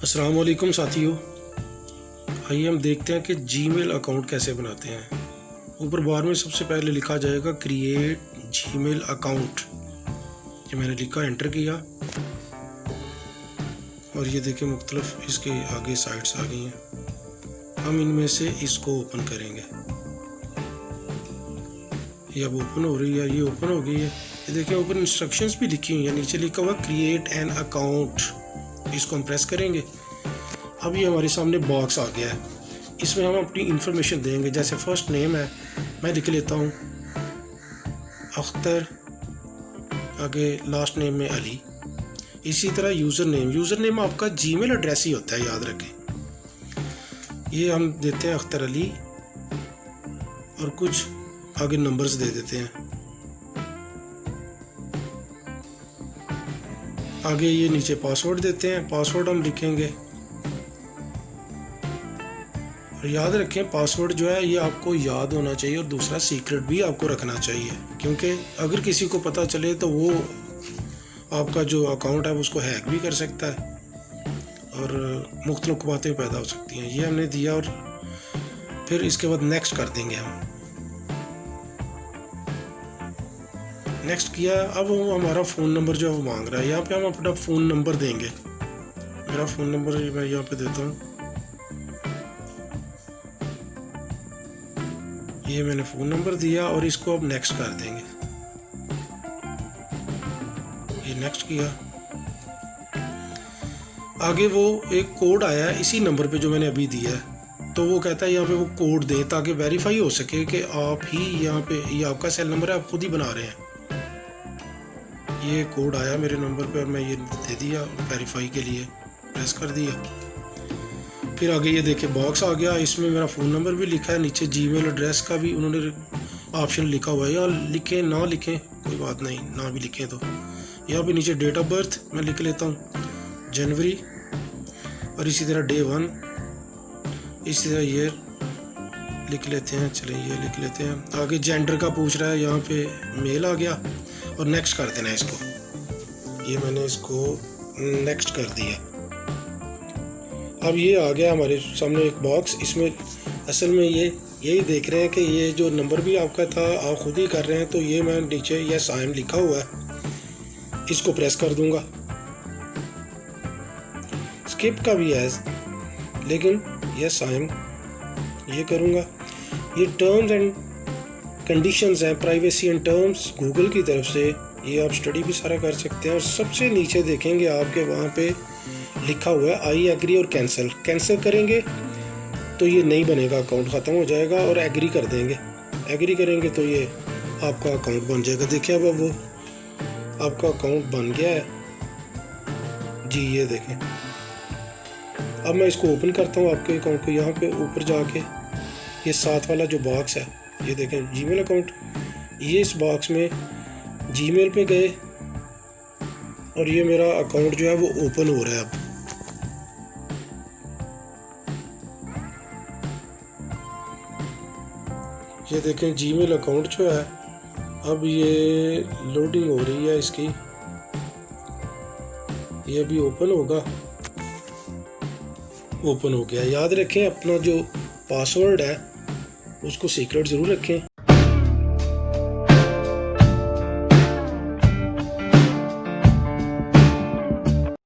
अस्सलाम वालेकुम साथियों, आइए हम देखते हैं कि जीमेल अकाउंट कैसे बनाते हैं। ऊपर बार में सबसे पहले लिखा जाएगा क्रिएट जीमेल अकाउंट। ये मैंने लिखा, एंटर किया और ये देखिए मुख्तलिफ इसके आगे साइट्स आ गई हैं। हम इनमें से इसको ओपन करेंगे। ये अब ओपन हो रही है, ये ओपन हो गई है। ये देखिए ऊपर इंस्ट्रक्शंस भी लिखी हुई है, नीचे लिखा हुआ क्रिएट एन अकाउंट। इसको हम प्रेस करेंगे। अब ये हमारे सामने बॉक्स आ गया है। इसमें हम अपनी इंफॉर्मेशन देंगे। जैसे फर्स्ट नेम है, मैं लिख लेता हूँ अख्तर, आगे लास्ट नेम में अली। इसी तरह यूज़र नेम आपका जीमेल एड्रेस ही होता है, याद रखें। ये हम देते हैं अख्तर अली और कुछ आगे नंबर्स दे देते हैं। आगे ये नीचे पासवर्ड देते हैं, पासवर्ड हम लिखेंगे। और याद रखें पासवर्ड जो है ये आपको याद होना चाहिए और दूसरा सीक्रेट भी आपको रखना चाहिए, क्योंकि अगर किसी को पता चले तो वो आपका जो अकाउंट है उसको हैक भी कर सकता है और मुख्तलिफ बातें पैदा हो सकती हैं। ये हमने दिया और फिर इसके बाद नेक्स्ट कर देंगे हम। नेक्स्ट किया। अब वो हमारा फ़ोन नंबर जो है वो मांग रहा है। यहाँ पे हम अपना फ़ोन नंबर देंगे। मेरा फ़ोन नंबर मैं यहाँ पे देता हूँ। ये मैंने फ़ोन नंबर दिया और इसको अब नेक्स्ट कर देंगे। ये नेक्स्ट किया। आगे वो एक कोड आया है इसी नंबर पे जो मैंने अभी दिया है, तो वो कहता है यहाँ पे वो कोड दे ताकि वेरीफाई हो सके कि आप ही यहाँ पे ये आपका सेल नंबर है, आप खुद ही बना रहे हैं। ये कोड आया मेरे नंबर पे और मैं ये दे दिया वेरीफाई के लिए, प्रेस कर दिया। फिर आगे ये देखिए बॉक्स आ गया। इसमें मेरा फ़ोन नंबर भी लिखा है, नीचे जीमेल एड्रेस का भी उन्होंने ऑप्शन लिखा हुआ है। या लिखें ना लिखें कोई बात नहीं, ना भी लिखें तो यहाँ पे नीचे डेट ऑफ बर्थ मैं लिख लेता हूँ जनवरी, और इसी तरह डे 1, इसी तरह ईयर लिख लेते हैं। चलिए ये लिख लेते हैं। आगे जेंडर का पूछ रहा है, यहाँ पे मेल आ गया और नेक्स्ट कर देना है इसको। ये मैंने इसको नेक्स्ट कर दिया। अब ये आ गया हमारे सामने एक बॉक्स। इसमें असल में ये यही देख रहे हैं कि ये जो नंबर भी आपका था आप खुद ही कर रहे हैं, तो ये मैं नीचे यस आई एम लिखा हुआ है, इसको प्रेस कर दूंगा। स्किप का भी है लेकिन यस आई एम ये करूँगा। ये टर्म्स एंड कंडीशंस हैं, प्राइवेसी एंड टर्म्स गूगल की तरफ से, ये आप स्टडी भी सारा कर सकते हैं। और सबसे नीचे देखेंगे आपके वहाँ पे लिखा हुआ है आई एग्री और कैंसिल। कैंसिल करेंगे तो ये नहीं बनेगा, अकाउंट ख़त्म हो जाएगा, और एग्री कर देंगे। एग्री करेंगे तो ये आपका अकाउंट बन जाएगा। देखिए अब वो आपका अकाउंट बन गया है जी, ये देखें। अब मैं इसको ओपन करता हूँ आपके अकाउंट को। यहाँ पे ऊपर जाके ये साथ वाला जो बॉक्स है ये देखें जीमेल अकाउंट, ये इस बॉक्स में जीमेल पे गए और ये मेरा अकाउंट जो है वो ओपन हो रहा है। अब ये देखें जीमेल अकाउंट जो है अब ये लोडिंग हो रही है इसकी, ये अभी ओपन होगा। ओपन हो गया। याद रखें अपना जो पासवर्ड है उसको सीक्रेट ज़रूर रखें।